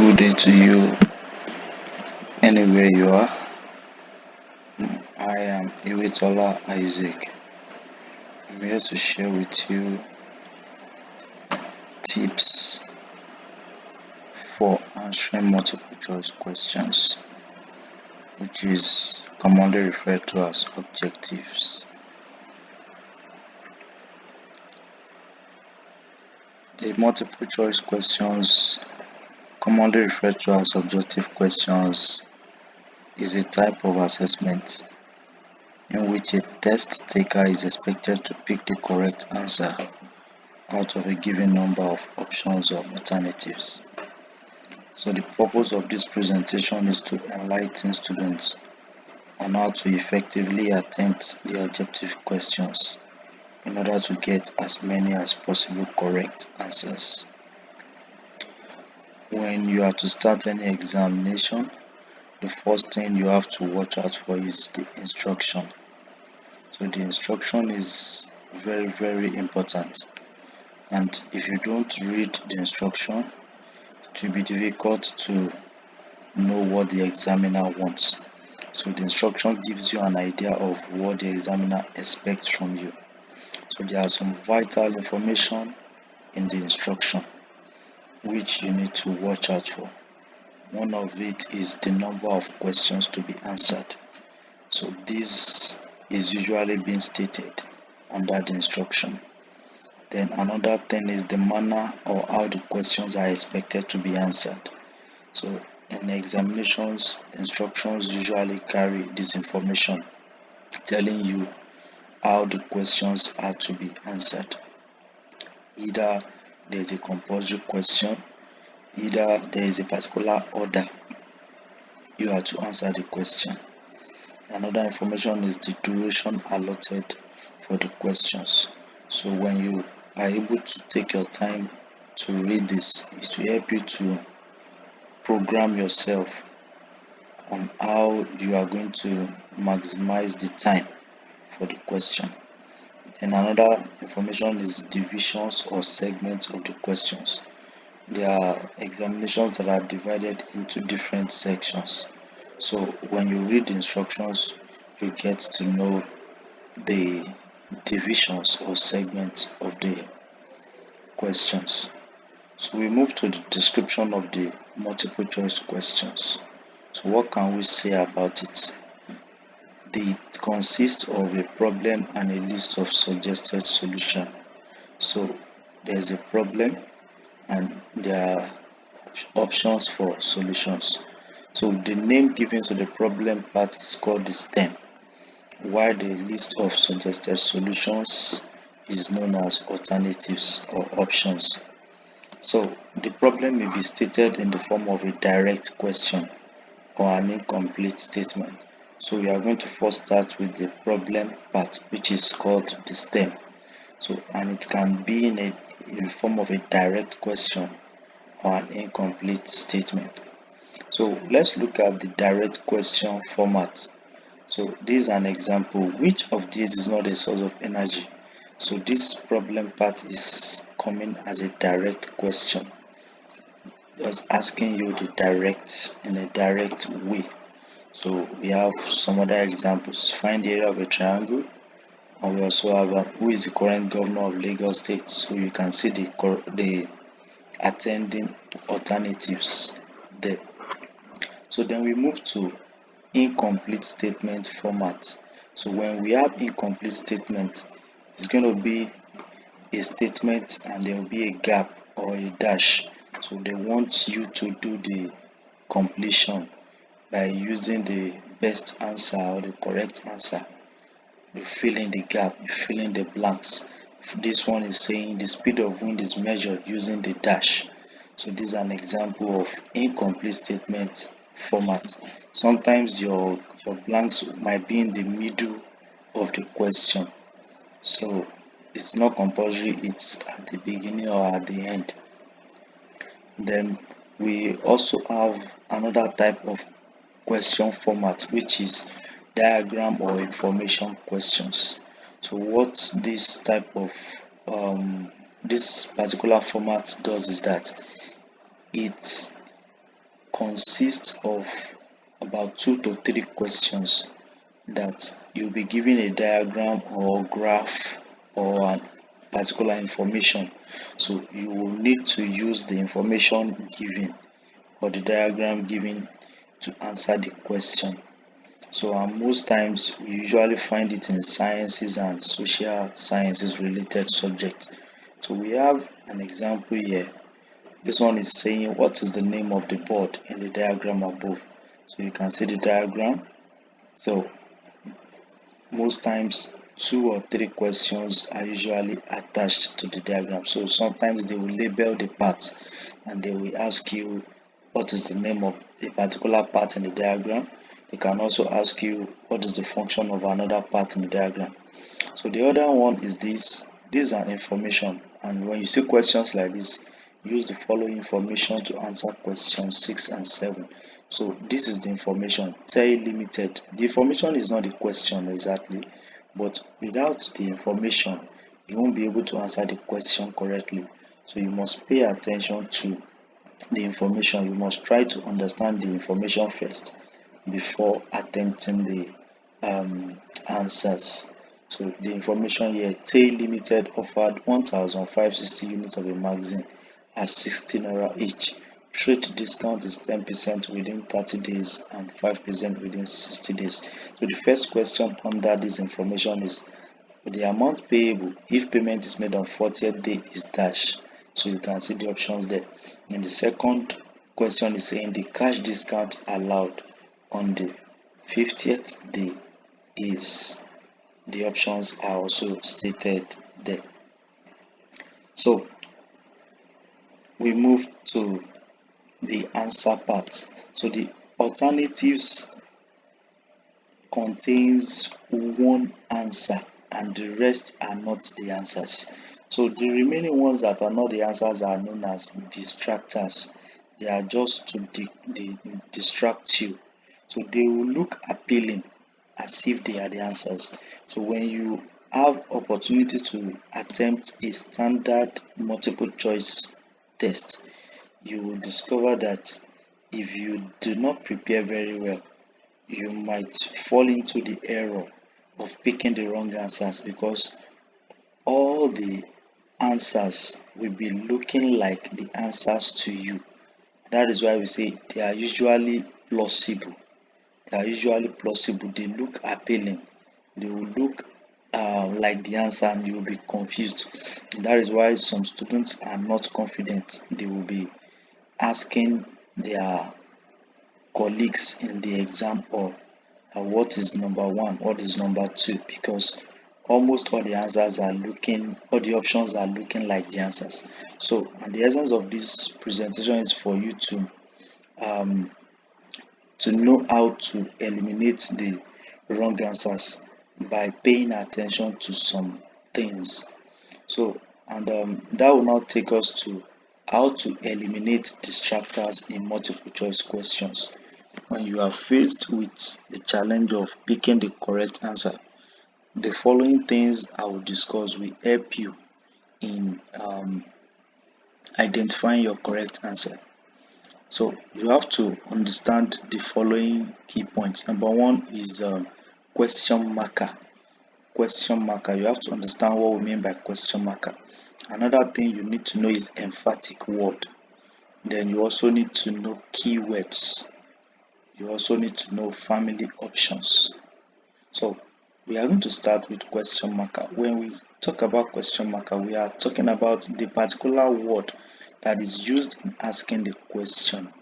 good day to you anywhere you are. I am Iwitola Isaac. I'm here to share with you tips for answering multiple choice questions, which is commonly referred to as objectives. The multiple choice questions, commonly referred to as objective questions, is a type of assessment in which a test taker is expected to pick the correct answer out of a given number of options or alternatives. So the purpose of this presentation is to enlighten students on how to effectively attempt the objective questions in order to get as many as possible correct answers. When you are to start any examination, the first thing you have to watch out for is the instruction. So the instruction is very important, and if you don't read the instruction, it will be difficult to know what the examiner wants. So the instruction gives you an idea of what the examiner expects from you. So there are some vital information in the instruction which you need to watch out for. One of it is the number of questions to be answered. So this is usually being stated under the instruction. Then another thing is the manner or how the questions are expected to be answered. So in examinations, instructions usually carry this information telling you how the questions are to be answered. Either there is a compulsory question, either there is a particular order you are to answer the question. Another information is the duration allotted for the questions. So when you are able to take your time to read this, it will help you to program yourself on how you are going to maximize the time for the question. Then another information is divisions or segments of the questions. There are examinations that are divided into different sections. So when you read the instructions, you get to know the divisions or segments of the questions. So we move to the description of the multiple choice questions. So what can we say about it? It consists of a problem and a list of suggested solutions. So there's a problem and there are options for solutions. So the name given to the problem part is called the stem, while the list of suggested solutions is known as alternatives or options. So the problem may be stated in the form of a direct question or an incomplete statement. So we are going to first start with the problem part, which is called the stem. So and it can be in the form of a direct question or an incomplete statement. So let's look at the direct question format. So this is an example. Which of these is not a source of energy? So this problem part is coming as a direct question, just asking you in a direct way. So we have some other examples. Find the area of a triangle, and we also have who is the current governor of Lagos State. So you can see the attending alternatives there. So then we move to incomplete statement format. So when we have incomplete statement, it's going to be a statement and there will be a gap or a dash. So they want you to do the completion by using the best answer or the correct answer. You fill in the gap, you fill in the blanks. This one is saying the speed of wind is measured using the dash. So this is an example of incomplete statement format. Sometimes your blanks might be in the middle of the question. So it's not compulsory, it's at the beginning or at the end. Then we also have another type of question format, which is diagram or information questions. So what this type of this particular format does is that it consists of about 2 to 3 questions that you'll be given a diagram or graph or an particular information. So you will need to use the information given or the diagram given to answer the question. So most times we usually find it in sciences and social sciences related subjects. So we have an example here. This one is saying what is the name of the board in the diagram above. So you can see the diagram. So most times 2 or 3 questions are usually attached to the diagram. So sometimes they will label the part and they will ask you what is the name of a particular part in the diagram. They can also ask you what is the function of another part in the diagram. So the other one is this. These are information, and when you see questions like this, use the following information to answer questions 6 and 7. So this is the information. Tail limited. The information is not the question exactly, but without the information, you won't be able to answer the question correctly. So you must pay attention to the information. You must try to understand the information first before attempting the answers. So the information here: Tay Limited offered 1,560 units of a magazine at 60 naira each. Trade discount is 10% within 30 days and 5% within 60 days. So the first question under this information is the amount payable if payment is made on 40th day is dash. So you can see the options there. And the second question is saying the cash discount allowed on the 50th day is. The options are also stated there. So we move to the answer part. So the alternatives contains one answer and the rest are not the answers. So the remaining ones that are not the answers are known as distractors. They are just to distract you. So they will look appealing as if they are the answers. So when you have opportunity to attempt a standard multiple choice test, you will discover that if you do not prepare very well, you might fall into the error of picking the wrong answers because all the answers will be looking like the answers to you. That is why we say they are usually plausible. They are usually plausible. They look appealing. They will look like the answer and you will be confused. And that is why some students are not confident. They will be asking their colleagues in the exam hall what is number one, what is number two, because almost all the answers are looking, all the options are looking like the answers. So, and the essence of this presentation is for you um, to know how to eliminate the wrong answers by paying attention to some things. So, and that will now take us to how to eliminate distractors in multiple choice questions. When you are faced with the challenge of picking the correct answer, the following things I will discuss will help you in identifying your correct answer. So you have to understand the following key points. Number one is question marker. Question marker. You have to understand what we mean by question marker. Another thing you need to know is emphatic word. Then you also need to know keywords. You also need to know family options. So we are going to start with question marker. When we talk about question marker, we are talking about the particular word that is used in asking the question.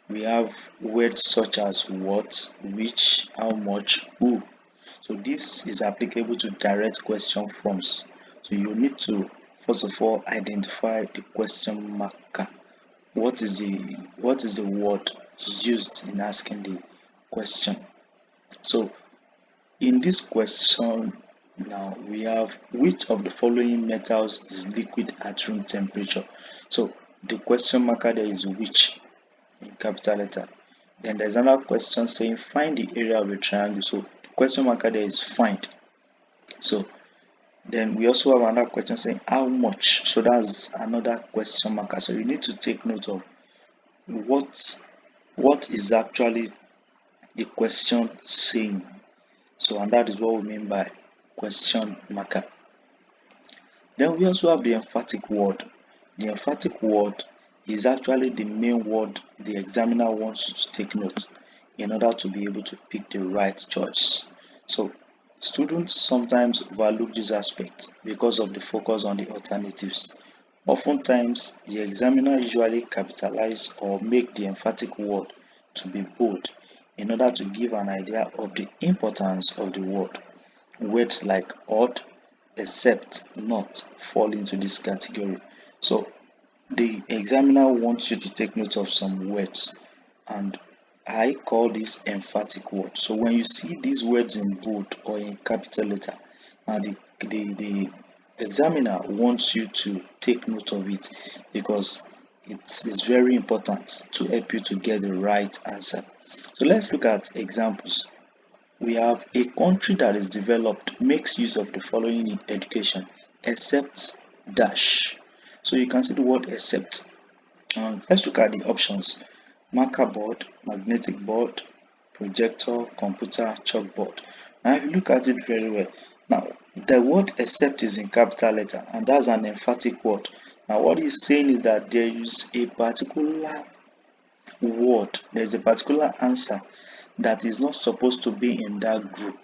We have words such as what, which, how much, who. So this is applicable to direct question forms. So you need to first of all identify the question marker. What is the word used in asking the question? So in this question now we have which of the following metals is liquid at room temperature. So the question marker there is which in capital letter. Then there's another question saying find the area of a triangle. So the question marker there is find. So then we also have another question saying how much. So that's another question marker. So you need to take note of what what is actually the question saying. So, and that is what we mean by question marker. Then we also have the emphatic word. The emphatic word is actually the main word the examiner wants you to take note in order to be able to pick the right choice. So students sometimes overlook this aspect because of the focus on the alternatives. Oftentimes, the examiner usually capitalize or make the emphatic word to be bold in order to give an idea of the importance of the word. Words like odd, except, not fall into this category. So the examiner wants you to take note of some words, and I call this emphatic word. So when you see these words in bold or in capital letter, now the examiner wants you to take note of it because it is very important to help you to get the right answer. So let's look at examples. We have a country that is developed makes use of the following in education, except dash. So you can see the word except. Let's look at the options: marker board, magnetic board, projector, computer, chalkboard. Now, if you look at it very well, now the word except is in capital letter, and that's an emphatic word. Now, what he's saying is that there is a particular word, there's a particular answer that is not supposed to be in that group.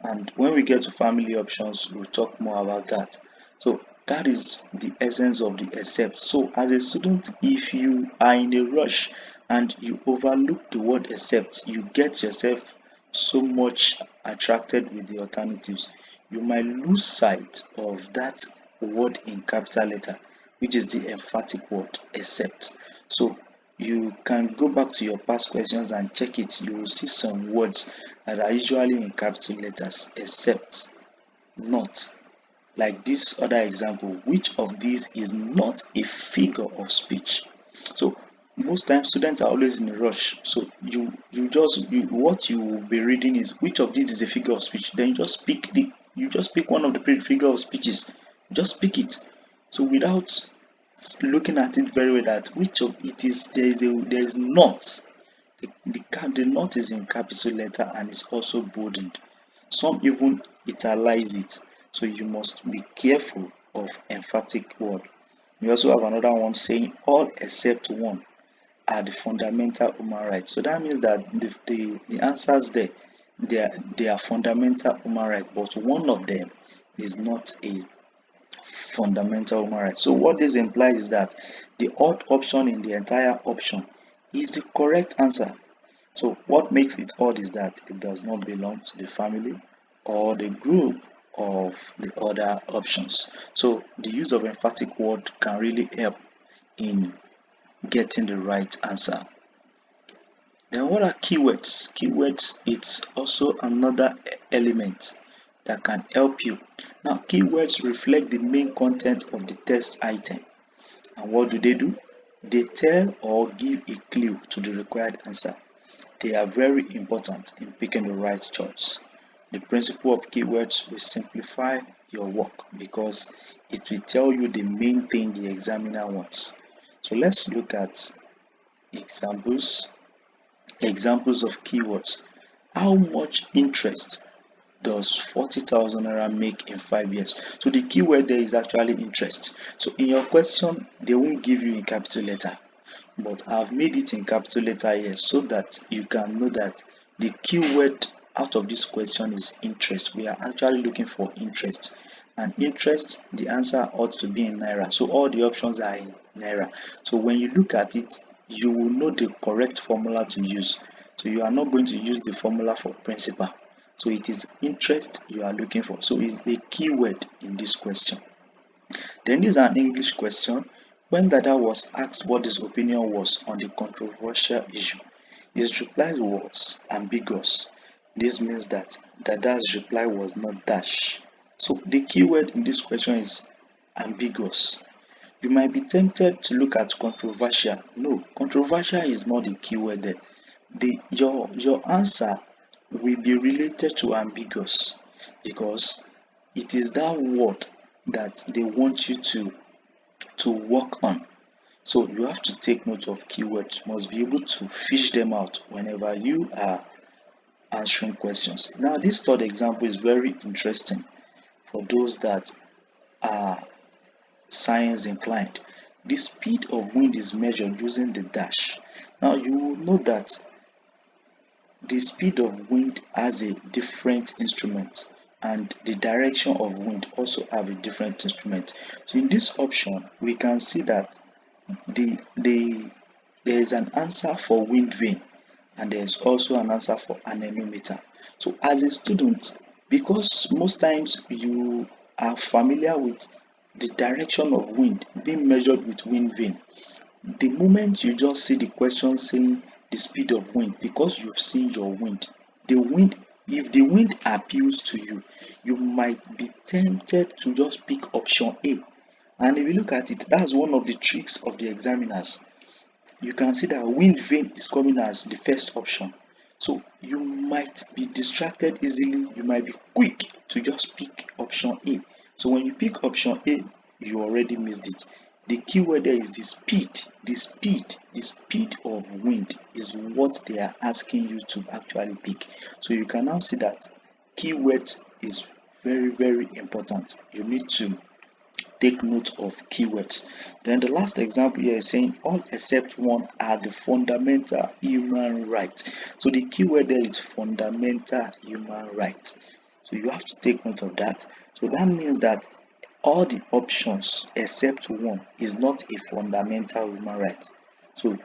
And when we get to family options, we'll talk more about that. So that is the essence of the except. So as a student, if you are in a rush and you overlook the word except, you get yourself so much attracted with the alternatives, you might lose sight of that word in capital letter, which is the emphatic word except. So you can go back to your past questions and check it. You will see some words that are usually in capital letters, except, not. Like this other example, which of these is not a figure of speech? So most times students are always in a rush. So what you will be reading is which of these is a figure of speech. Then you just pick one of the figure of speeches. Just pick it. So without looking at it very well, that which of it is, there is not. The not is in capital letter and is also bolded. Some even italize it. So you must be careful of emphatic word. We also have another one saying all except one are the fundamental human rights. So that means that the answers there, they are fundamental human rights, but one of them is not a fundamental human right. So what this implies is that the odd option in the entire option is the correct answer. So what makes it odd is that it does not belong to the family or the group of the other options. So the use of emphatic word can really help in getting the right answer. Then what are keywords? Keywords, it's also another element that can help you. Now, keywords reflect the main content of the text item. And what do? They tell or give a clue to the required answer. They are very important in picking the right choice. The principle of keywords will simplify your work because it will tell you the main thing the examiner wants. So let's look at examples. Examples of keywords. How much interest does 40,000 naira make in 5 years? So the keyword there is actually interest. So in your question, they won't give you in capital letter, but I've made it in capital letter here so that you can know that the keyword out of this question is interest. We are actually looking for interest, and interest, the answer ought to be in naira. So all the options are in naira. So when you look at it, you will know the correct formula to use. So you are not going to use the formula for principal. So it is interest you are looking for. So it's the keyword in this question. Then this is an English question. When Dada was asked what his opinion was on the controversial issue, his reply was ambiguous. This means that Dada's reply was not dash. So the keyword in this question is ambiguous. You might be tempted to look at controversial. No, controversial is not the keyword there. Your answer will be related to ambiguous because it is that word that they want you to work on. So you have to take note of keywords, must be able to fish them out whenever you are answering questions. Now, this third example is very interesting for those that are science inclined. The speed of wind is measured using the dash. Now, you will know that the speed of wind has a different instrument, and the direction of wind also have a different instrument. So in this option, we can see that the there is an answer for wind vane, and there is also an answer for anemometer. So as a student, because most times you are familiar with the direction of wind being measured with wind vane, the moment you just see the question saying the speed of wind, because you've seen your wind, the wind, if the wind appeals to you, you might be tempted to just pick option A. And if you look at it, that's one of the tricks of the examiners. You can see that wind vane is coming as the first option. So you might be distracted easily, you might be quick to just pick option A. So when you pick option A, you already missed it. The keyword there is the speed. The speed of wind is what they are asking you to actually pick. So you can now see that keyword is very, very important. You need to take note of keywords. Then the last example here is saying all except one are the fundamental human rights. So the keyword there is fundamental human rights. So you have to take note of that. So that means that all the options except one is not a fundamental human right. So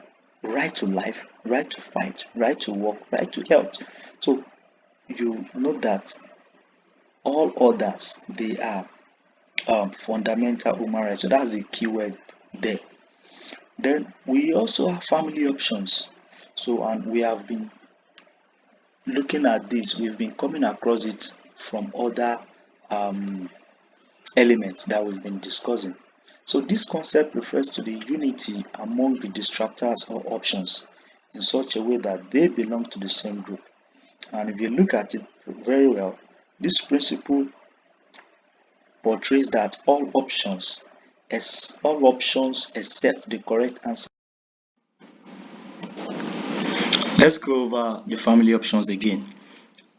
right to life, right to fight, right to work, right to health. So you know that all others, they are fundamental human rights. So that's the keyword there. Then we also have family options. So, and we have been looking at this, we've been coming across it from other um, elements that we've been discussing. So this concept refers to the unity among the distractors or options in such a way that they belong to the same group. And if you look at it very well, this principle portrays that all options except the correct answer. Let's go over the family options again.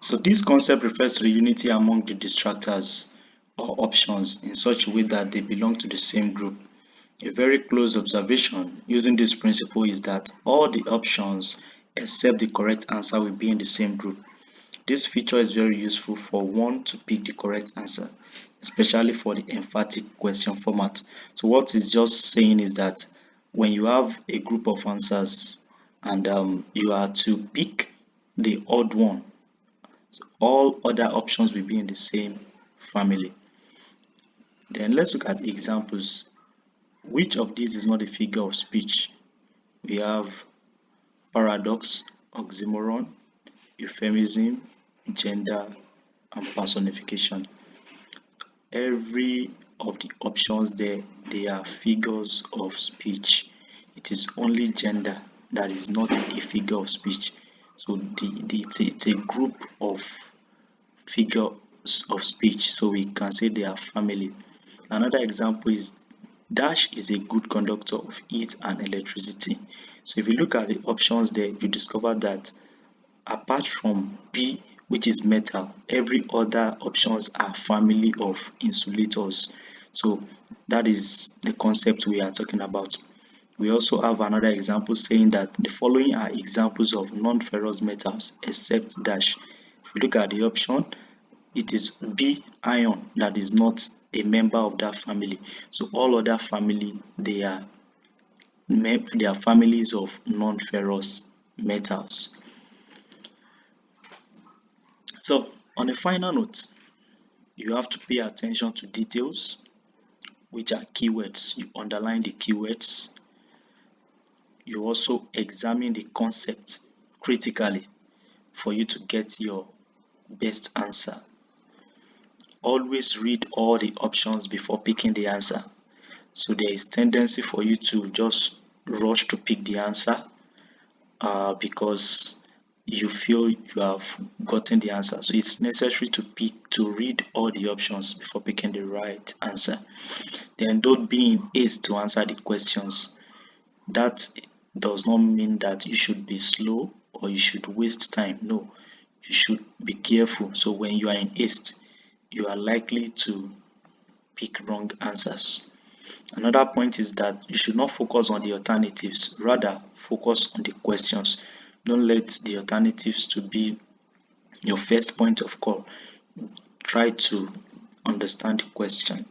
So this concept refers to the unity among the distractors or options in such a way that they belong to the same group. A very close observation using this principle is that all the options except the correct answer will be in the same group. This feature is very useful for one to pick the correct answer, especially for the emphatic question format. So what it's just saying is that when you have a group of answers and you are to pick the odd one, all other options will be in the same family. Then let's look at examples. Which of these is not a figure of speech? We have paradox, oxymoron, euphemism, gender, and personification. Every of the options there, they are figures of speech. It is only gender that is not a figure of speech. So it's a group of figures of speech, so we can say they are family. Another example is dash is a good conductor of heat and electricity. So if you look at the options there, you discover that apart from B, which is metal, every other options are family of insulators. So that is the concept we are talking about. We also have another example saying that the following are examples of non-ferrous metals except dash. If you look at the option, it is B, iron, that is not a member of that family. So all other family, they are families of non-ferrous metals. So on a final note, you have to pay attention to details, which are keywords. You underline the keywords. You also examine the concept critically for you to get your best answer. Always read all the options before picking the answer. So there is tendency for you to just rush to pick the answer because you feel you have gotten the answer. So it's necessary to read all the options before picking the right answer. Then don't be in haste to answer the questions. That does not mean that you should be slow or you should waste time. No, you should be careful. So when you are in haste, you are likely to pick wrong answers. Another point is that you should not focus on the alternatives, rather focus on the questions. Don't let the alternatives to be your first point of call. Try to understand the question.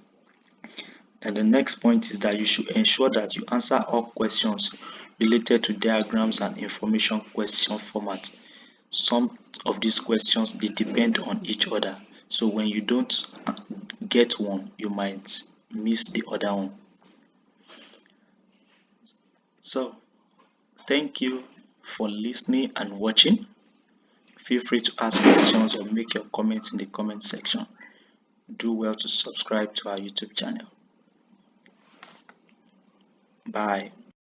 And the next point is that you should ensure that you answer all questions related to diagrams and information question format. Some of these questions, they depend on each other. So when you don't get one, you might miss the other one. So thank you for listening and watching. Feel free to ask questions or make your comments in the comment section. Do well to subscribe to our YouTube channel. Bye.